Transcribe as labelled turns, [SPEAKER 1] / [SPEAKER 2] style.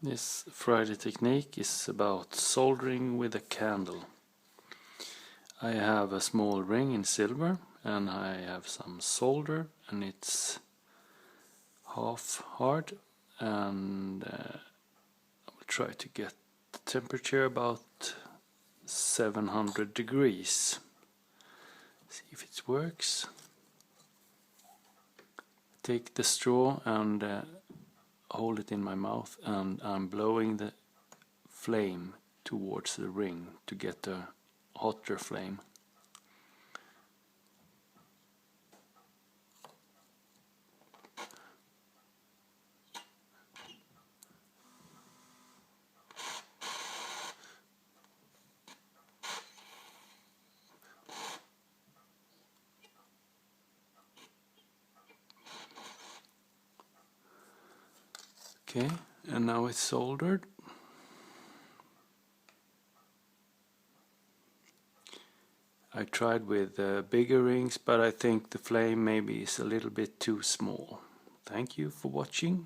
[SPEAKER 1] This Friday technique is about soldering with a candle. I have a small ring in silver and I have some solder, and it's half hard, and I will try to get the temperature about 700 degrees. See if it works. Take the straw and hold it in my mouth, and I'm blowing the flame towards the ring to get a hotter flame. Okay, and now it's soldered. I tried with bigger rings, but I think the flame maybe is a little bit too small. Thank you for watching.